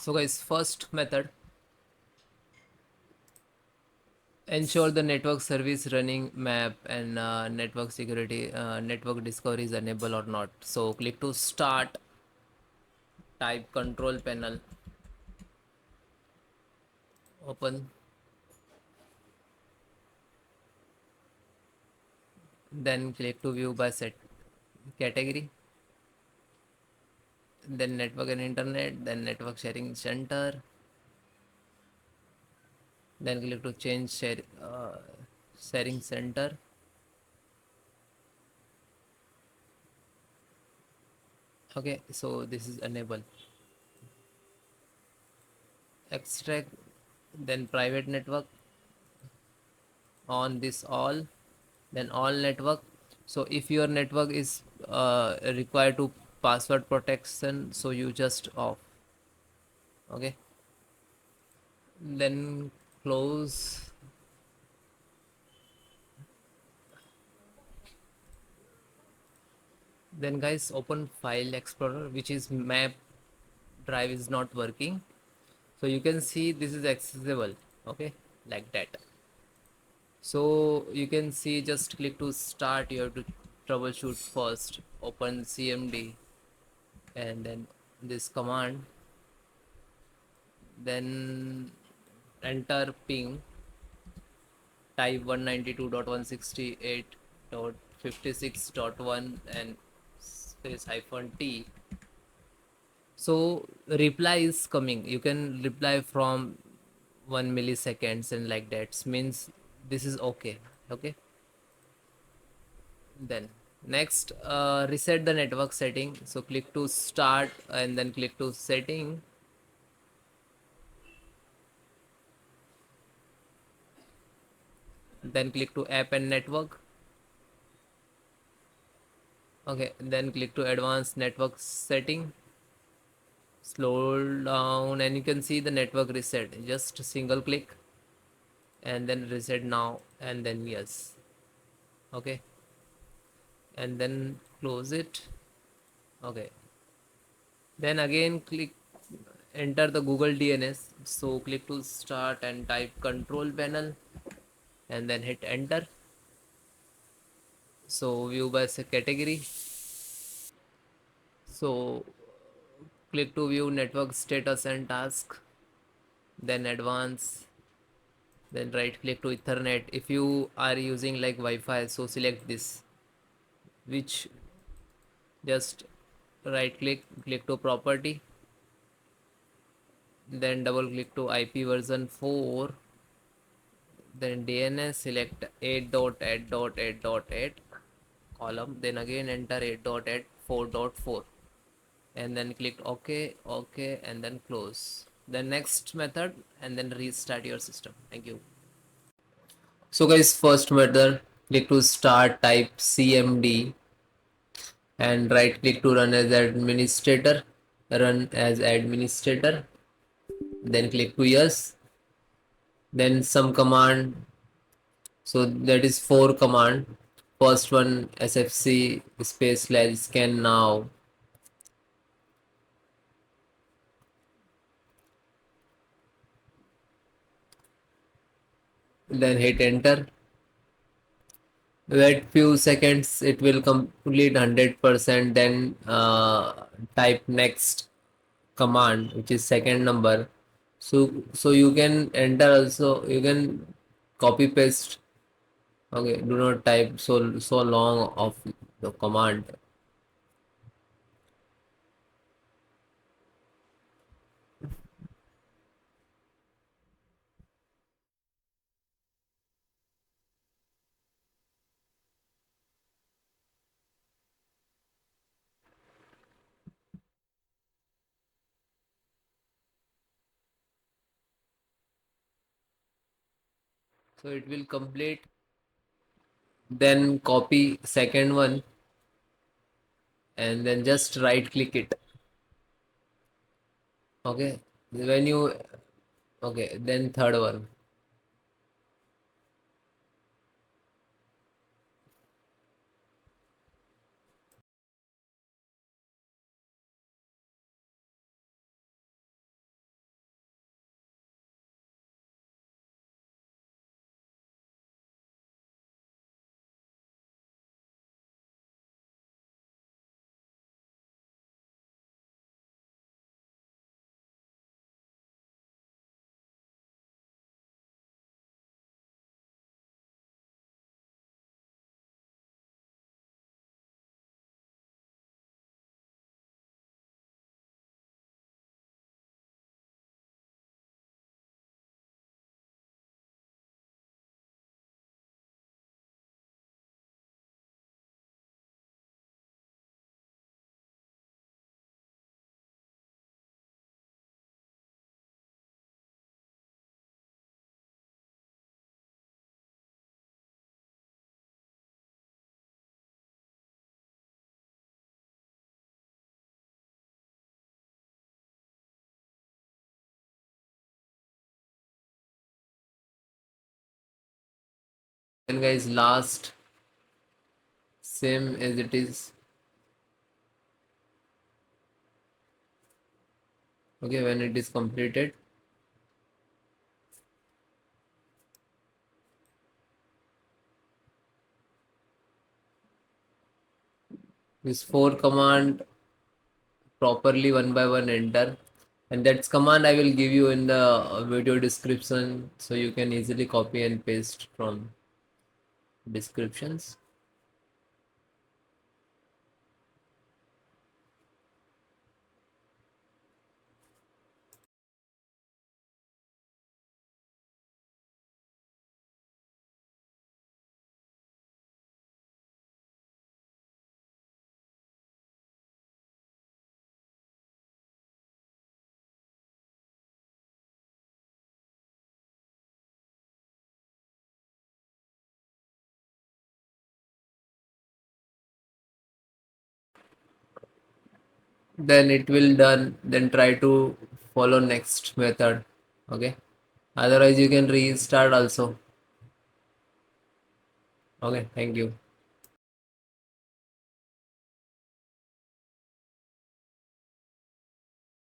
So guys, first method, ensure the network service running map and network security, network discovery is enabled or not. So click to start, type control panel, open, then click to view by set category, then network and internet, then network sharing center, then click to change sharing center. Okay, so this is enable, extract, then private network, on this all, then all network. So if your network is required to password protection, so you just off. Okay, then close, then guys open file explorer, which is map drive is not working, so you can see this is accessible. Okay, like that. So you can see, just click to start, you have to troubleshoot first, open cmd and then this command, then enter ping, type 192.168.56.1 and space hyphen t. So reply is coming, you can reply from 1 milliseconds and like that, means this is okay. Okay, then next, reset the network setting. So click to start and then click to setting, then click to app and network. Okay, then click to advanced network setting, scroll down and you can see the network reset, just single click and then reset now and then yes. Okay, and then close it. Okay, then again click, enter the google dns. So click to start and type control panel and then hit enter. So view by category. So click to view network status and task, then advance, then right click to ethernet. If you are using like wi-fi, so select this, which, just right click, click to property, then double click to ip version 4, then dns, select 8.8.8.8 column, then again enter 8.8.4.4 and then click ok, ok and then close. Then next method and then restart your system. Thank you. So guys, first method, click to start, type cmd and right click to run as administrator, run as administrator, then click to yes, then some command. So that is 4 command. First one, sfc space slash scan now, then hit enter. Wait few seconds, it will complete 100%, then type next command, which is second number. So you can enter also, you can copy paste. Okay, do not type so long of the command. So it will complete, then copy second one and then just right click it. Okay, when you, okay, then third one. guys, last same as it is. Okay, when it is completed, this 4 command properly one by one enter, and that's command I will give you in the video description, so you can easily copy and paste from descriptions. Then it will done, then try to follow next method. Okay, otherwise you can restart also. Okay, thank you.